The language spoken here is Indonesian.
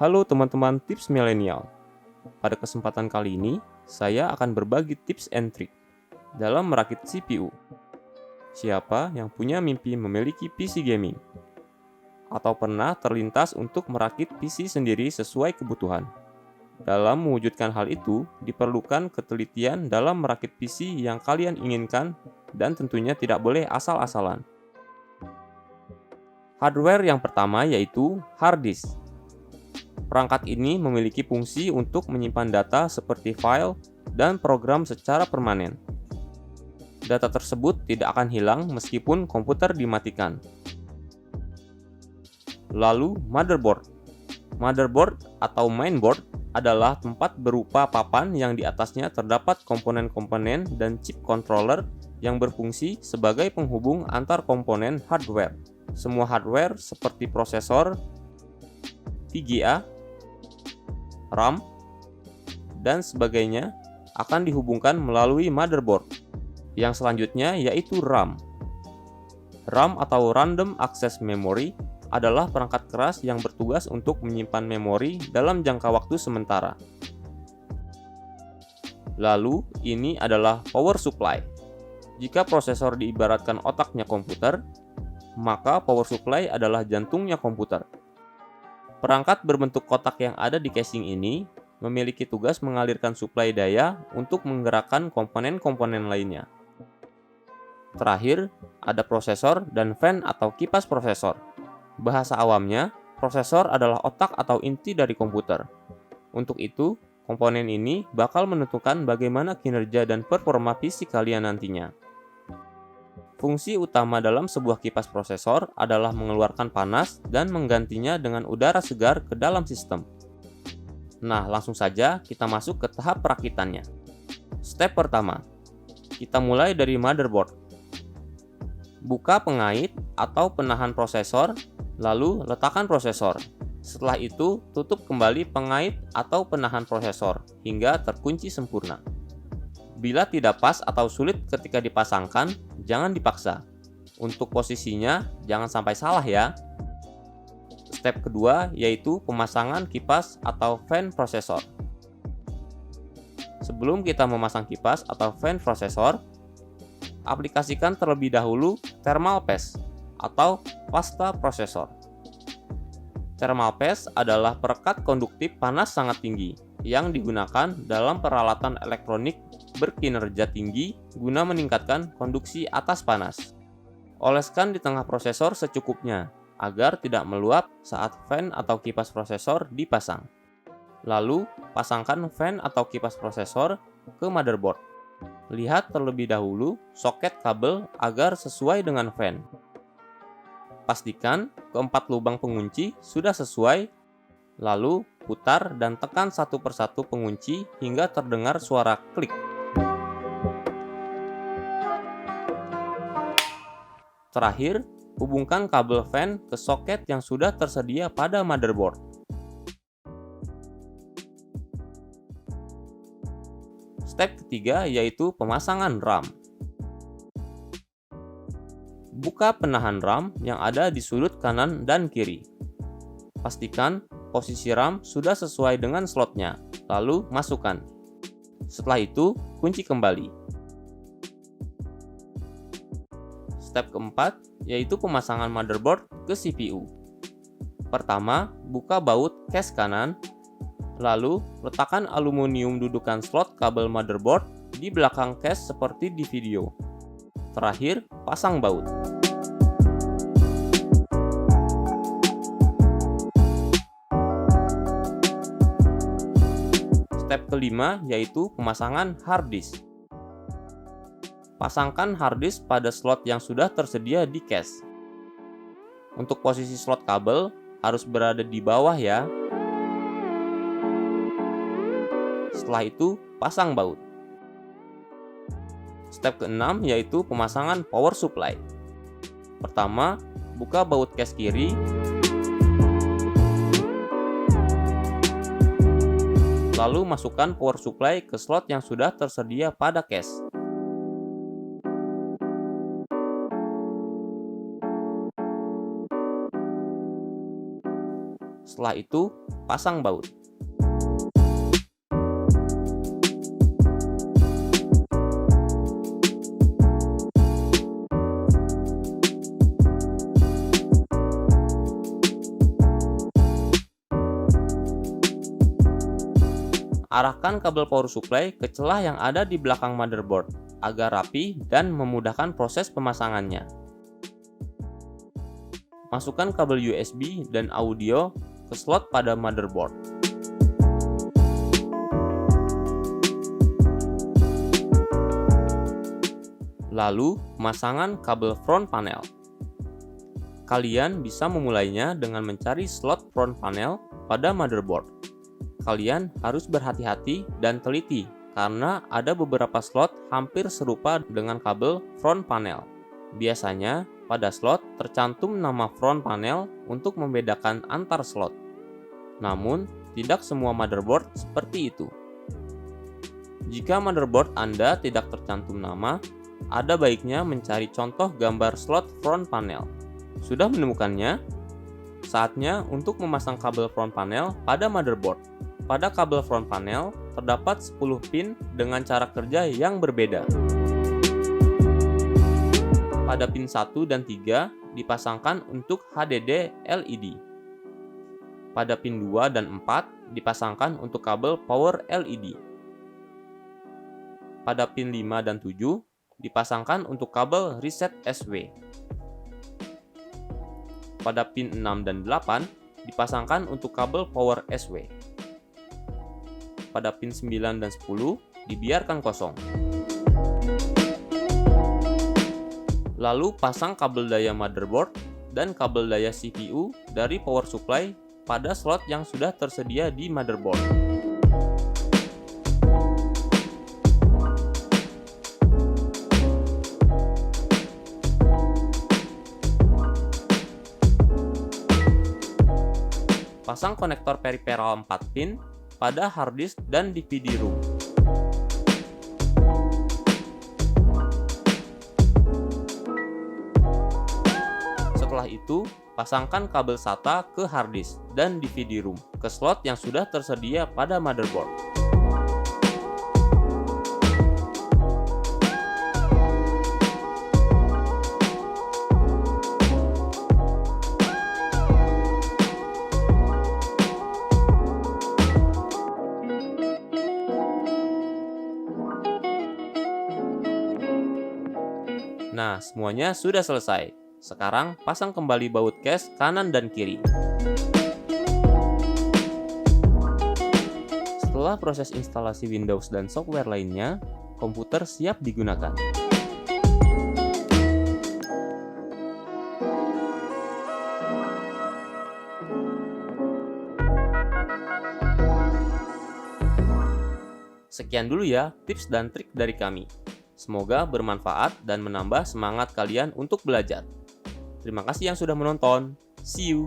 Halo teman-teman tips milenial. Pada kesempatan kali ini, saya akan berbagi tips and trick dalam merakit CPU. Siapa yang punya mimpi memiliki PC gaming? Atau pernah terlintas untuk merakit PC sendiri sesuai kebutuhan? Dalam mewujudkan hal itu, diperlukan ketelitian dalam merakit PC yang kalian inginkan dan tentunya tidak boleh asal-asalan. Hardware yang pertama yaitu hard disk. Perangkat ini memiliki fungsi untuk menyimpan data seperti file dan program secara permanen. Data tersebut tidak akan hilang meskipun komputer dimatikan. Lalu, motherboard. Motherboard atau mainboard adalah tempat berupa papan yang di atasnya terdapat komponen-komponen dan chip controller yang berfungsi sebagai penghubung antar komponen hardware. Semua hardware seperti prosesor, VGA, RAM, dan sebagainya akan dihubungkan melalui motherboard. Yang selanjutnya yaitu RAM. RAM atau Random Access Memory adalah perangkat keras yang bertugas untuk menyimpan memori dalam jangka waktu sementara. Lalu, ini adalah power supply. Jika prosesor diibaratkan otaknya komputer, maka power supply adalah jantungnya komputer. Perangkat berbentuk kotak yang ada di casing ini memiliki tugas mengalirkan suplai daya untuk menggerakkan komponen-komponen lainnya. Terakhir, ada prosesor dan fan atau kipas prosesor. Bahasa awamnya, prosesor adalah otak atau inti dari komputer. Untuk itu, komponen ini bakal menentukan bagaimana kinerja dan performa PC kalian nantinya. Fungsi utama dalam sebuah kipas prosesor adalah mengeluarkan panas dan menggantinya dengan udara segar ke dalam sistem. Nah, langsung saja kita masuk ke tahap perakitannya. Step pertama, kita mulai dari motherboard. Buka pengait atau penahan prosesor, lalu letakkan prosesor. Setelah itu, tutup kembali pengait atau penahan prosesor hingga terkunci sempurna. Bila tidak pas atau sulit ketika dipasangkan, jangan dipaksa. Untuk posisinya, jangan sampai salah ya. Step kedua yaitu pemasangan kipas atau fan prosesor. Sebelum kita memasang kipas atau fan prosesor, aplikasikan terlebih dahulu thermal paste atau pasta prosesor. Thermal paste adalah perekat konduktif panas sangat tinggi yang digunakan dalam peralatan elektronik berkinerja tinggi guna meningkatkan konduksi atas panas. Oleskan di tengah prosesor secukupnya agar tidak meluap saat fan atau kipas prosesor dipasang. Lalu, pasangkan fan atau kipas prosesor ke motherboard. Lihat terlebih dahulu soket kabel agar sesuai dengan fan. Pastikan keempat lubang pengunci sudah sesuai, lalu putar dan tekan satu persatu pengunci hingga terdengar suara klik. Terakhir, hubungkan kabel fan ke soket yang sudah tersedia pada motherboard. Step ketiga yaitu pemasangan RAM. Buka penahan RAM yang ada di sudut kanan dan kiri. Pastikan posisi RAM sudah sesuai dengan slotnya, lalu masukkan. Setelah itu, kunci kembali. Step keempat yaitu pemasangan motherboard ke CPU. Pertama, buka baut case kanan, lalu letakkan aluminium dudukan slot kabel motherboard di belakang case seperti di video. Terakhir, pasang baut. Step kelima yaitu pemasangan hard disk. Pasangkan hard disk pada slot yang sudah tersedia di case. Untuk posisi slot kabel harus berada di bawah ya. Setelah itu, pasang baut. Step keenam yaitu pemasangan power supply. Pertama, buka baut case kiri, lalu masukkan power supply ke slot yang sudah tersedia pada case. Setelah itu, pasang baut. Arahkan kabel power supply ke celah yang ada di belakang motherboard agar rapi dan memudahkan proses pemasangannya. Masukkan kabel USB dan audio ke slot pada motherboard. Lalu, pemasangan kabel front panel. Kalian bisa memulainya dengan mencari slot front panel pada motherboard. Kalian harus berhati-hati dan teliti karena ada beberapa slot hampir serupa dengan kabel front panel. Biasanya, pada slot tercantum nama front panel untuk membedakan antar slot. Namun, tidak semua motherboard seperti itu. Jika motherboard Anda tidak tercantum nama, ada baiknya mencari contoh gambar slot front panel. Sudah menemukannya? Saatnya untuk memasang kabel front panel pada motherboard. Pada kabel front panel, terdapat 10 pin dengan cara kerja yang berbeda. Pada pin 1 dan 3 dipasangkan untuk HDD LED. Pada pin 2 dan 4 dipasangkan untuk kabel power LED. Pada pin 5 dan 7 dipasangkan untuk kabel reset SW. Pada pin 6 dan 8 dipasangkan untuk kabel power SW. Pada pin 9 dan 10 dibiarkan kosong. Lalu pasang kabel daya motherboard dan kabel daya CPU dari power supply pada slot yang sudah tersedia di motherboard. Pasang konektor peripheral 4 pin pada hard disk dan DVD room. Setelah itu, pasangkan kabel SATA ke hard disk dan DVD room ke slot yang sudah tersedia pada motherboard. Nah, semuanya sudah selesai. Sekarang pasang kembali baut case kanan dan kiri. Setelah proses instalasi Windows dan software lainnya, komputer siap digunakan. Sekian dulu ya tips dan trik dari kami. Semoga bermanfaat dan menambah semangat kalian untuk belajar. Terima kasih yang sudah menonton. See you!